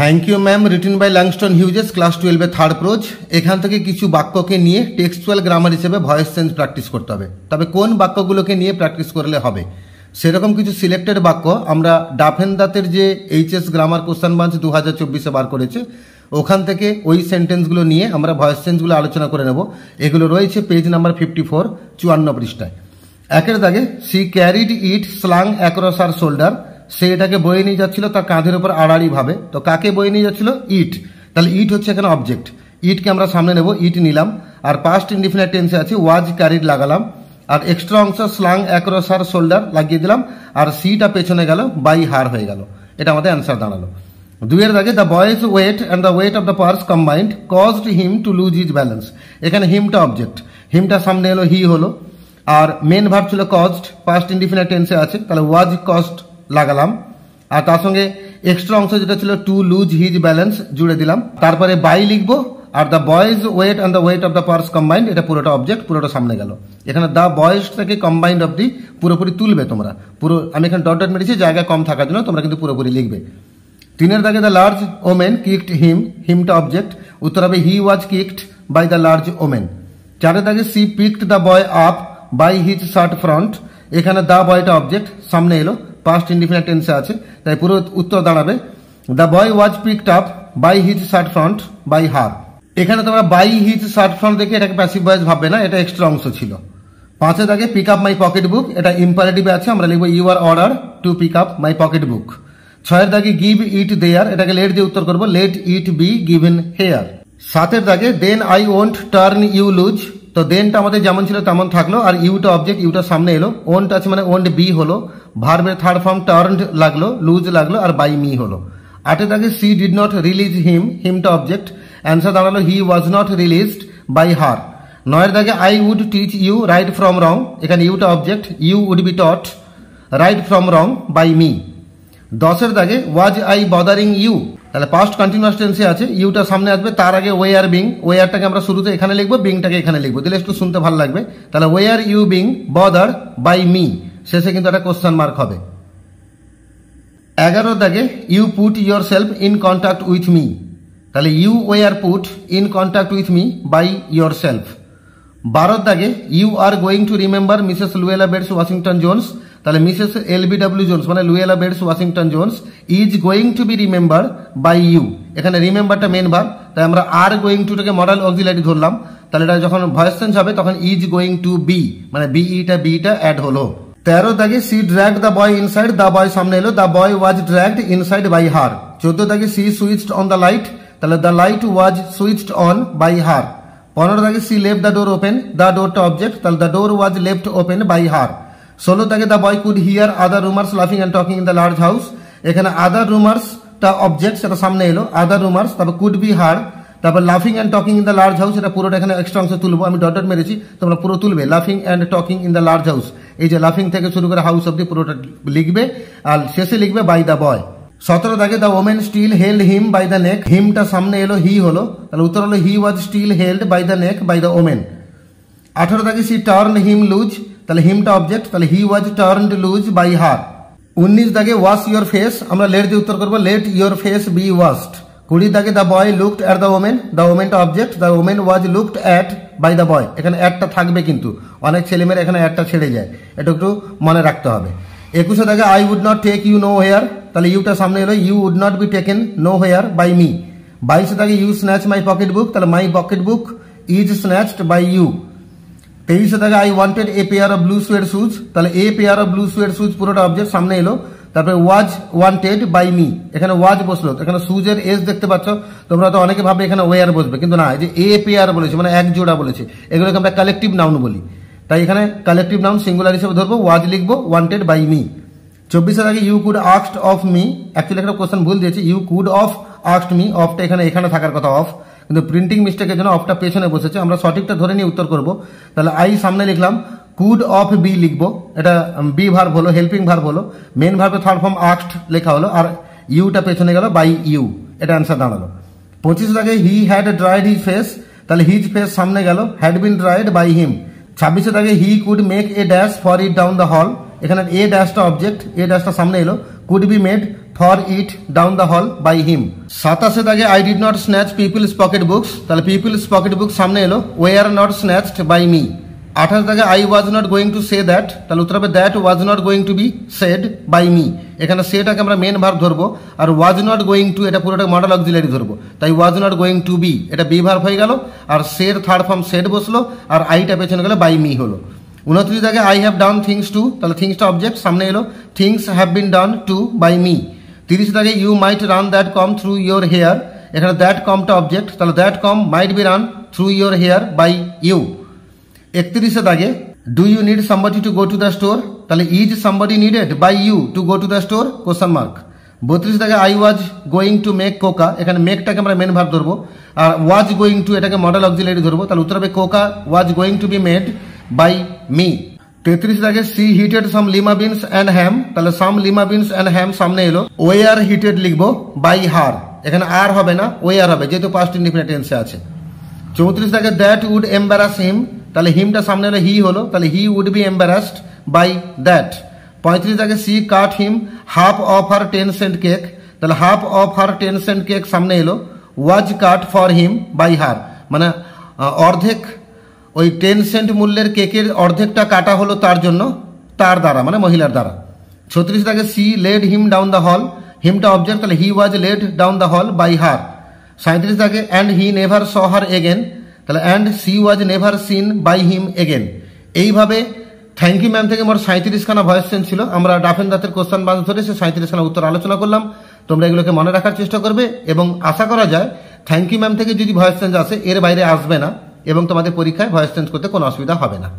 Thank you ma'am, written by Langston Hughes, class 12 third prose. এখান থেকে কিছু বাক্যকে নিয়ে টেক্সচুয়াল গ্রামার হিসেবে ভয়েস চেঞ্জ প্র্যাকটিস করতে হবে। তবে কোন বাক্যগুলোকে নিয়ে প্র্যাকটিস করলে হবে সেরকম কিছু সিলেক্টেড বাক্য আমরা ডাফেনদাতের যে এইচএস গ্রামার কোশ্চেন বাঞ্চ 2024-এ বার করেছে ওখান থেকে ওই সেন্টেন্সগুলো নিয়ে আমরা ভয়েস চেঞ্জগুলো আলোচনা করে নেব। এগুলো রয়েছে পেজ নাম্বার 54, 54 পৃষ্ঠায়। একের দাগে সি ক্যারিড ইট স্লাং অ্যাক্রস আর শোল্ডার, সে এটাকে বয়ে নিয়ে যাচ্ছিল তার কাঁধের উপর আড়াআড়ি ভাবে। তো কাকে বয়ে নিয়ে যাচ্ছিল? ইট। তাহলে ইট হচ্ছে এখানে অবজেক্ট, ইটকে আমরা সামনে নেব, ইট নিলাম। আর পাস্ট ইনডিফিনিট টেন্সে আছে ওয়াজ ক্যারিড লাগালাম, আর এক্সট্রা অংশ স্লাং অ্যাক্রস হার শোল্ডার লাগিয়ে দিলাম, আর সিটা পেছনে গেল, বাই হার হয়ে গেল। এটা আমাদের অ্যান্সার দাঁড়ালো। দুইয়ের দাগে the boy's weight and the weight of the purse combined caused him to lose his balance. এখানে হিমটা অবজেক্ট, হিমটা সামনে এলো, হি হলো, আর মেন ভার্ব ছিল কজড, পাস্ট ইনডিফিনিট টেন্সে আছে, তাহলে ওয়াজ কজড লাগালাম, আর তার সঙ্গে এক্সট্রা অংশ যেটা ছিল টু লুজ হিজ ব্যালেন্স জুড়ে দিলাম। তারপরে বাই লিখবো, আর the boy's weight and the weight of the purse combined, এটা পুরোটা অবজেক্ট, পুরোটা সামনে গেল। এখানে দ্য বয়েজ থেকে কম্বাইন্ড অব দি পুরোপুরি তুলবে তোমরা, পুরো আমি এখানে ডট ডট মেরেছি জায়গা কম থাকার জন্য, তোমরা কিন্তু পুরোপুরি লিখবে। তিনের দাগে the large women kicked him, হিমটা অবজেক্ট, উত্তর হবে he was kicked by the large women. চারের দাগে she picked the boy up by his shirt front, এখানে দ্য বয়টা অবজেক্ট, সামনে এলো, পাস্ট ইনডিফিনিট টেন্সে আছে, তাই পুরো উত্তর দাঁড়াবে the boy was picked up by his shirt front by her. এখানে তোমরা বাই হিজ শার্ট ফ্রন্ট দেখে এটাকে প্যাসিভ ভয়েস ভাববে না, এটা এক্সট্রা অংশ ছিল। পাঁচের দাগে pick up my pocket book, এটা ইম্পারেটিভে আছে, আমরা লিখবো you are order to pick up my pocket book. ছয়ের দাগে গিভ ইট দেয়ার, এটাকে লেট দিয়ে উত্তর করবো, let it be given here. সাতের দাগে then I won't turn you loose, তো দেনটা আমাদের যেমন ছিল তেমন থাকলো, আর ইউটা অবজেক্ট, ইউটা সামনে এলো, ওন্ট আছে মানে ওন্ট বি হলো, ভার্বের থার্ড ফর্ম টার্নড লাগলো, লুজ লাগলো, আর বাই মি হলো। আটের দাগে she did not release him, হিমটা অবজেক্ট, অ্যান্সার দাঁড়ালো he was not released by her. নয়ের দাগে I would teach you right from wrong, এখানে ইউটা object, you would be taught right from wrong by me. দশের দাগে ওয়াজ আই বদারিং ইউ, তাহলে past continuous টেন্সে আছে, ইউটা সামনে আসবে, তার আগে ওয়ার বিং, ওয়ারটাকে আমরা শুরুতে এখানে লিখবো, বিংটাকে এখানে লিখবো, দিলে একটু শুনতে ভালো লাগবে। তাহলে were you being bother by me, শেষে কিন্তু একটা কোশ্চেন মার্ক হবে। 11 দাগে you put your self in contact with me, তাহলে you were put in contact with me by your self. 12 দাগে you are going to remember Mrs Luella Bates Washington Jones, তাহলে Mrs LBW Jones মানে Luella Bates Washington Jones is going to be remember by you, এখানে রিমেম্বারটা main verb, তাই আমরা আর going টুটাকে modal auxiliary ধরলাম, তাহলে এটা যখন ভয়েস চেঞ্জ হবে তখন ইজ গোয়িং টু বি মানে বিটা অ্যাড হলো। 13 দাগে she dragged the boy inside, the boy সামনে এলো, the boy was dragged inside by her. 14 দাগে she switched on the light, তাহলে the light was switched on by her. 15 দাগে she left the door open, the ডোরটা object, তাহলে the door was left open by her. 16 দাগে the boy could hear other roomers লাফিং and talking in the large house, এখানে other রুমার্সটা object, সেটা সামনে এলো, আদার রুমার্স, তারপর কুড বি হার, তারপর লাফিং and talking in the large house, এটা পুরোটা এখানে এক্সট্রা অংশ তুলবো, আমি ডট ডট মেরেছি, তোমরা পুরো তুলবে, লাফিং and talking in the large house, এই যে লাফিং থেকে শুরু করে হাউস অব্দি পুরোটা লিখবে, আর শেষে লিখবে বাই দ্য বয়। 17 দাগে the women still held him by the neck, হিমটা সামনে এলো, হি হলো, তাহলে উত্তর হলো he was still held by the neck by the women. 18 দাগে সি টার্ন হিম লুজ, তাহলে হিমটা অবজেক্ট, তাহলে he was turned loose by her. 19 দাগে ওয়াশ ইয়োর ফেস, আমরা লেট দিয়ে উত্তর করবো, let your face be washed. 20 দাগে the boy looked at the women, the ওমেনটা object, the women was looked at by the boy, এখানে অ্যাটটা থাকবে কিন্তু অনেক ছেলেমেয়েরা এখানে অ্যাটটা ছেড়ে যায়, এটা একটু মনে রাখতে হবে। 21 দাগে I would not take you nowhere, তাহলে ইউটা সামনে এলো, you would not be taken nowhere by me. 22 দাগে you snatch my pocket book, তাহলে my pocket book is snatched by you. 23 দাগে I wanted a pair of blue suede shoes, তাহলে a pair of blue suede shoes পুরোটা object, সামনে এলো, তারপরে was wanted by me, এখানে ওয়াজ বসলো, এখানে সুজের এস দেখতে পাচ্ছ তোমরা, তো অনেকে ভাবে এখানে ওয়ার বসবে, কিন্তু না, এই যে এ পেয়ার বলেছে মানে এক জোড়া বলেছে, এগুলোকে আমরা কালেকটিভ নাউন বলি, তাই এখানে কালেকটিভ নাউন সিঙ্গুলার হিসেবে ধরবো, ওয়াজ লিখবো, ওয়ান্টেড বাই মি। 24 আগে you could asked of me, actually একটা কোশ্চেন ভুল দিয়েছে, you could of asked me, অফটা এখানে থাকার কথা অফ, কিন্তু প্রিন্টিং মিস্টেকের জন্য অফটা পেছনে বসেছে, আমরা সঠিকটা ধরে নিয়ে উত্তর করব, তাহলে আই সামনে লিখলাম, কুড অফ বি লিখবো, এটা বি ভার্ব হলো, হেল্পিং ভার্ব হলো, মেন ভার্বের থার্ড ফর্ম আস্কড লেখা হলো, আর ইউটা পেছনে গেল বাই ইউ, এটা অ্যান্সার দাঁড়ালো। 25 আগে he had dried his face, তাহলে হিজ ফেস সামনে গেল, had been dried by him. 26 আগে he could make a dash for it down the hall, এখানে এ ড্যাশটা অবজেক্ট, এ ড্যাশটা সামনে এলো, could be made for it down the hall by him. 27 দাগে I did not snatch people's pocket books, তাহলে people's pocket books সামনে এলো, were not snatched by me. 28 দাগে I was not going to say that, তাহলে উত্তর হবে that was not going to be said by me. এখানে সেটাকে আমরা মেন ভার্ব ধরবো, আর was not going to এটা পুরোটা মডেল অক্সিলারি ধরবো, তাই was not going to be এটা বি ভার্ব হয়ে গেল, আর said থার্ড ফর্ম said বসলো, আর আইটা পেছনে গেলে by me হলো। 29 দাগে I have done things to, তাহলে থিংসটা অবজেক্ট সামনে এলো, things have been done to by me। 30 দাগে you might run that comb through your hair, এখানে that combটা অবজেক্ট, তাহলে that comb might be run through your hair by you। 31 দাগে do you need somebody to go to the store, তাহলে is somebody needed by you to go to the store question mark। 32 দাগে I was going to make coca, এখানে মেকটাকে আমরা main verb ধরবো, আর was going to এটাকে modal auxiliary ধরবো, তাহলে উত্তর হবে coca was going to be made by me। 33 দাগে she heated some lima beans and ham, তাহলে some lima beans and ham সামনে এলো, were heated লিখবো by her, এখানে আর হবে না were হবে যেহেতু past indefinite tense আছে। 34 দাগে that would embarrass him, তাহলে হিমটা সামনে এলো হি হলো, তাহলে হি would be embarrassed by that। 35 দাগে she cut him half of her 10-cent cake, তাহলে half of her 10-cent cake সামনে এলো, was cut for him by her, মানে অর্ধেক ওই 10 সেন্ট মূল্যের কেকের অর্ধেকটা কাটা হলো তার জন্য, তার দ্বারা মানে মহিলার দ্বারা। 36 দাগে she laid him down the hall, হিমটা অবজেক্ট, তাহলে he was laid down the hall by her। 37 দাগে and he never saw her again, তাহলে and she was never seen by him again। এইভাবে থ্যাংক ইউ ম্যাম থেকে মোট 37খানা voice change ছিল, আমরা ডাফেন দাঁতের কোশ্চেন বাঁধ ধরে সে 37খানা উত্তর আলোচনা করলাম। তোমরা এগুলোকে মনে রাখার চেষ্টা করবে এবং আশা করা যায় থ্যাংক ইউ ম্যাম থেকে যদি ভয়েস চেঞ্জ আসে এর বাইরে আসবে না এবং তোমাদের পরীক্ষায় ভয়েস চেঞ্জ করতে কোনো অসুবিধা হবে না।